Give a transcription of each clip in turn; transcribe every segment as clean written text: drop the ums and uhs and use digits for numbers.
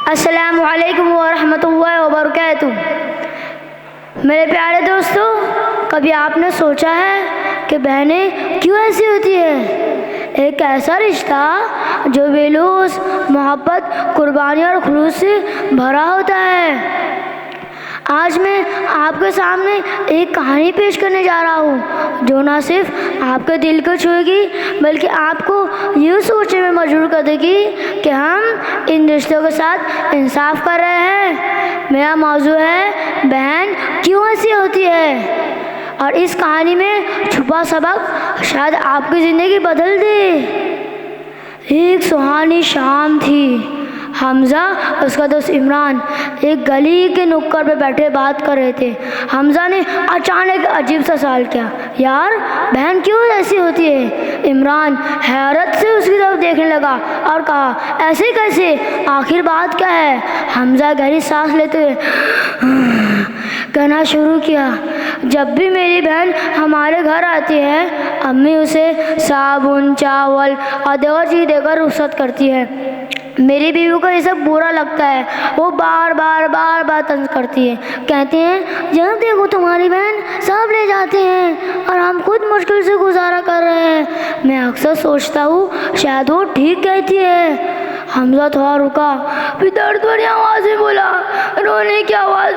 السلام علیکم ورحمۃ اللہ وبرکاتہ۔ میرے پیارے دوستو، کبھی آپ نے سوچا ہے کہ بہنیں کیوں ایسی ہوتی ہے؟ ایک ایسا رشتہ جو بے لوث محبت، قربانی اور خلوص سے بھرا ہوتا ہے۔ آج میں آپ کے سامنے ایک کہانی پیش کرنے جا رہا ہوں جو نہ صرف آپ کے دل کو چھوئے گی بلکہ آپ کو یہ سوچنے میں مجبور کر دے گی کہ ہم ان رشتوں کے ساتھ انصاف کر رہے ہیں۔ میرا موضوع ہے بہن کیوں ایسی ہوتی ہے، اور اس کہانی میں چھپا سبق شاید آپ کی زندگی بدل دے۔ ایک سہانی شام تھی۔ حمزہ اور اس کا دوست عمران ایک گلی کے نکڑ پہ بیٹھے بات کر رہے تھے۔ حمزہ نے اچانک عجیب سا سوال کیا، یار بہن کیوں ایسی ہوتی ہے؟ عمران حیرت سے اس کی طرف دیکھنے لگا اور کہا، ایسے کیسے؟ آخر بات کیا ہے؟ حمزہ گہری سانس لیتے ہوئے کہنا شروع کیا، جب بھی میری بہن ہمارے گھر آتی ہے امی اسے صابن، چاول اور دیگر چیز دے کر رخصت کرتی ہے۔ میری بیوی کو یہ سب برا لگتا ہے، وہ بار بار طنز کرتی ہے، کہتی ہیں جب دیکھو تمہاری بہن سب لے جاتے ہیں اور ہم خود مشکل سے گزارا کر رہے ہیں۔ میں اکثر سوچتا ہوں شاید وہ ٹھیک کہتی ہے۔ حمزہ تھوڑا رکا، پھر درد بھری آواز میں بولا، رونے کی آواز،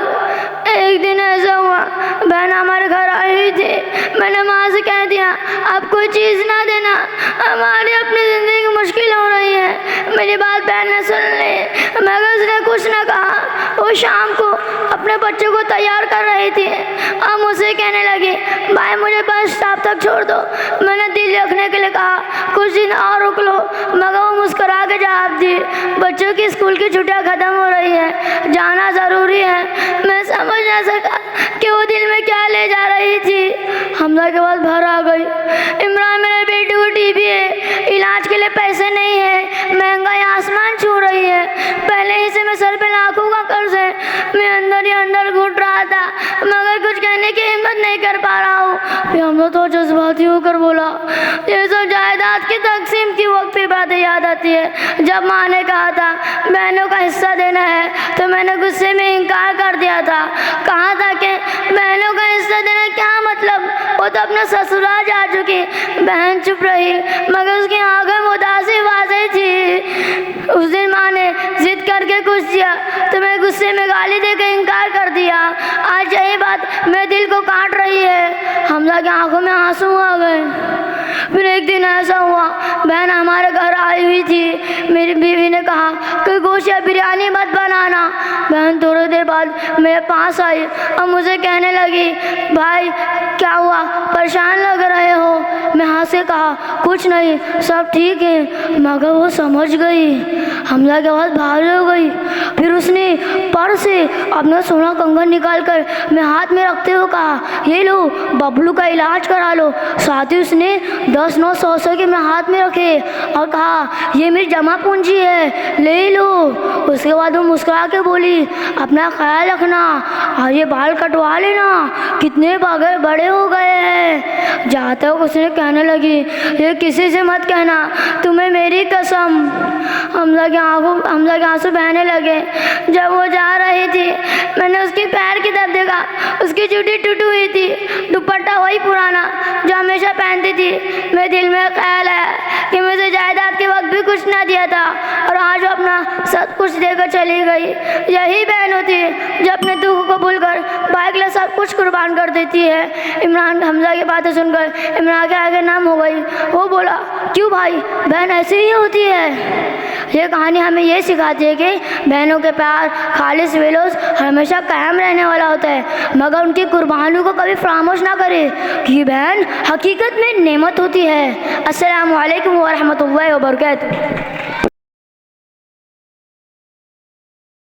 ایک دن ایسا ہوا بہن ہمارے گھر آئی ہوئی تھی، میں نے ماں سے کہہ دیا اب کوئی چیز نہ دینا، ہماری اپنی زندگی مشکل ہو رہی ہے۔ میری بات بہن نے سن لی مگر اس نے کچھ نہ کہا۔ وہ شام کو اپنے بچوں کو تیار کر رہی تھی اور مجھ سے کہنے لگی، بھائی مجھے بس اسٹاپ تک چھوڑ دو۔ میں نے دل رکھنے کے لیے کہا کچھ دن اور رک لو، مگر وہ مسکرا کے جواب دی، بچوں کی اسکول کی چھٹیاں ختم ہو رہی ہے، جانا ضروری ہے۔ میں سمجھ نہ سکا کہ وہ دل میں کیا لے جا رہی تھی۔ حمزہ کے بعد بھر آ گئی، عمران میرے بیٹے کو ٹی بی ہے، علاج کے لیے پیسے نہیں ہے، مہنگائی آسمان چھو رہی ہے، پہلے ہی سے میں سر پہ لاکھوں کا قرض ہے۔ میں اندر ہی اندر گھٹ رہا تھا مگر کچھ کہنے کی ہمت نہیں کر پا رہا ہوں۔ پھر حمزہ تو جذباتی ہو کر بولا، یہ سب جائیداد کی تقسیم کی وقت پہ باتیں یاد آتی ہے جب ماں نے کہا تھا بہنوں کا حصہ دینا ہے تو میں نے غصے میں انکار کر دیا تھا، کہا تھا کہ بہنوں کا حصہ دینا کیا مطلب، وہ تو اپنا سسرال جا چکی۔ بہن چپ رہی مگر اس کی آنکھیں متاثر واضح تھی۔ اس دن ماں نے ضد کر کے کچھ دیا تو میں غصے میں گالی دے کے انکار کر دیا۔ آج یہی بات میرے دل کو کاٹ رہی ہے۔ حمزہ کی آنکھوں میں آنسو آ گئے۔ پھر ایک دن ایسا ہوا بہن ہمارے گھر آئی ہوئی تھی، میری بیوی نے کہا کہ گوشت یا بریانی مت بنانا۔ بہن تھوڑی دیر بعد میرے پاس آئی اور مجھے کہنے لگی، بھائی کیا ہوا، پریشان لگ رہے ہو؟ میں ہنس کے کہا کچھ نہیں، سب ٹھیک ہے، مگر وہ سمجھ گئی۔ حمزہ کے بعد بھاری ہو گئی۔ پھر اس نے پرس سے اپنا سونا کنگن نکال کر میں ہاتھ میں رکھتے ہوئے کہا، یہ لو ببلو کا علاج کرا لو۔ ساتھ ہی اس نے 10 9 100 کے میں ہاتھ میں رکھے اور کہا، یہ میری جمع پونجی ہے، لے لو۔ اس کے بعد وہ مسکرا کے بولی، اپنا خیال رکھنا اور یہ بال کٹوا لینا، کتنے بڑے ہو گئے ہیں۔ جاتے ہوئے اس نے کہنے لگی، یہ کسی سے مت کہنا، تمہیں میری قسم۔ حمزہ کے آنسو بہنے لگے۔ جب وہ جا رہی تھی میں نے اس کی پیر کی طرف دیکھا، اس کی چوٹی ٹوٹی ہوئی تھی، دوپٹہ وہی پرانا جو ہمیشہ پہنتی تھی۔ میرے دل میں خیال ہے کہ مجھے جائیداد کے وقت بھی کچھ نہ دیا تھا اور آج وہ اپنا سب کچھ دے کر چلی گئی۔ یہی بہن ہوتی ہے جو اپنے دکھ کو بھول کر بھائی کے لیے سب کچھ قربان کر دیتی ہے۔ عمران حمزہ کی باتیں سن کر عمران کے آگے نم ہو گئی۔ وہ بولا، کیوں بھائی، بہن ایسی ہی ہوتی ہے۔ یہ کہانی ہمیں یہ سکھاتی ہے کہ بہنوں کے پیار خالص ویلوز ہمیشہ قائم رہنے والا ہوتا ہے، مگر ان کی قربانیوں کو کبھی فراموش نہ کرے کہ بہن حقیقت میں نعمت ہوتی ہے۔ السلام علیکم ورحمۃ اللہ وبرکاتہ۔